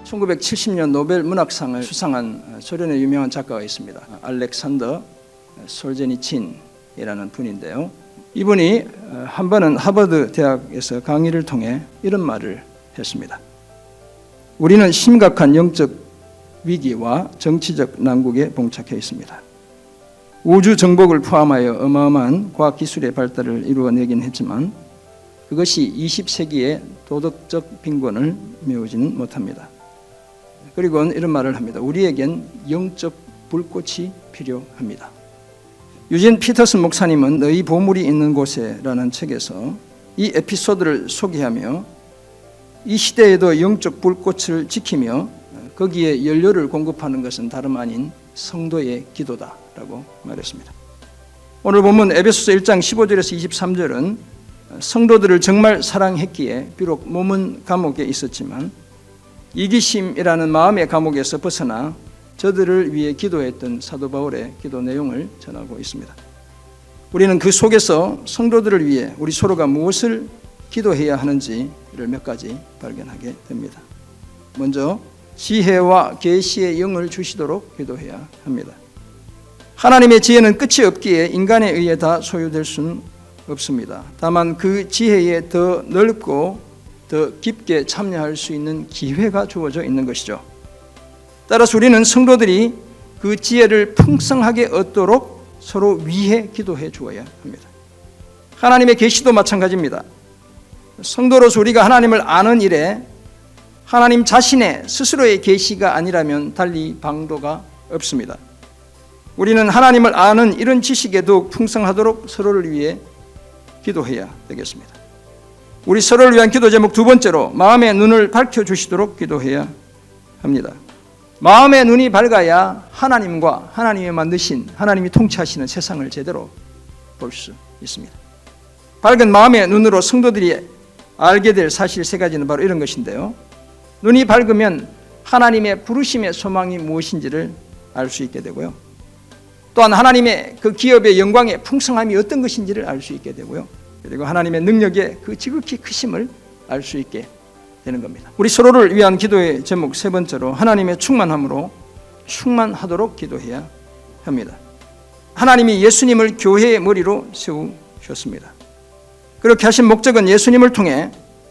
1970년 노벨 문학상을 수상한 소련의 유명한 작가가 있습니다. 알렉산더 솔제니친이라는 분인데요. 이분이 한 번은 하버드 대학에서 강의를 통해 이런 말을 했습니다. 우리는 심각한 영적 위기와 정치적 난국에 봉착해 있습니다. 우주 정복을 포함하여 어마어마한 과학기술의 발달을 이루어내긴 했지만 그것이 20세기의 도덕적 빈곤을 메우지는 못합니다. 그리고는 이런 말을 합니다. 우리에겐 영적 불꽃이 필요합니다. 유진 피터슨 목사님은 너희 보물이 있는 곳에 라는 책에서 이 에피소드를 소개하며 이 시대에도 영적 불꽃을 지키며 거기에 연료를 공급하는 것은 다름 아닌 성도의 기도다라고 말했습니다. 오늘 본문 에베소서 1장 15절에서 23절은 성도들을 정말 사랑했기에 비록 몸은 감옥에 있었지만 이기심이라는 마음의 감옥에서 벗어나 저들을 위해 기도했던 사도 바울의 기도 내용을 전하고 있습니다. 우리는 그 속에서 성도들을 위해 우리 서로가 무엇을 기도해야 하는지를 몇 가지 발견하게 됩니다. 먼저 지혜와 계시의 영을 주시도록 기도해야 합니다. 하나님의 지혜는 끝이 없기에 인간에 의해 다 소유될 수는 없습니다. 다만 그 지혜에 더 넓고 더 깊게 참여할 수 있는 기회가 주어져 있는 것이죠. 따라서 우리는 성도들이 그 지혜를 풍성하게 얻도록 서로 위해 기도해 주어야 합니다. 하나님의 계시도 마찬가지입니다. 성도로서 우리가 하나님을 아는 일에 하나님 자신의 스스로의 계시가 아니라면 달리 방도가 없습니다. 우리는 하나님을 아는 이런 지식에 더욱 풍성하도록 서로를 위해 기도해야 되겠습니다. 우리 서로를 위한 기도 제목 두 번째로 마음의 눈을 밝혀주시도록 기도해야 합니다. 마음의 눈이 밝아야 하나님과 하나님이 만드신 하나님이 통치하시는 세상을 제대로 볼 수 있습니다. 밝은 마음의 눈으로 성도들이 알게 될 사실 세 가지는 바로 이런 것인데요. 눈이 밝으면 하나님의 부르심의 소망이 무엇인지를 알 수 있게 되고요. 또한 하나님의 그 기업의 영광의 풍성함이 어떤 것인지를 알 수 있게 되고요. 그리고 하나님의 능력의 그 지극히 크심을 알 수 있게 되는 겁니다. 우리 서로를 위한 기도의 제목 세 번째로 하나님의 충만함으로 충만하도록 기도해야 합니다. 하나님이 예수님을 교회의 머리로 세우셨습니다. 그렇게 하신 목적은 예수님을 통해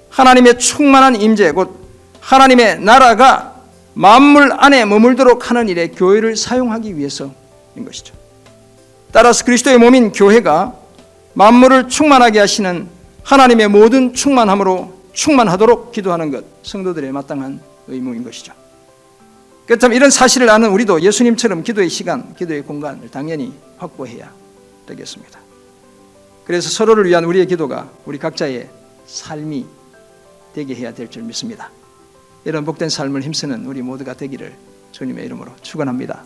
하나님의 충만한 임재 곧 하나님의 나라가 만물 안에 머물도록 하는 일에 교회를 사용하기 위해서인 것이죠. 따라서 그리스도의 몸인 교회가 만물을 충만하게 하시는 하나님의 모든 충만함으로 충만하도록 기도하는 것, 성도들의 마땅한 의무인 것이죠. 그렇다면 이런 사실을 아는 우리도 예수님처럼 기도의 시간, 기도의 공간을 당연히 확보해야 되겠습니다. 그래서 서로를 위한 우리의 기도가 우리 각자의 삶이 되게 해야 될 줄 믿습니다. 이런 복된 삶을 힘쓰는 우리 모두가 되기를 주님의 이름으로 축원합니다.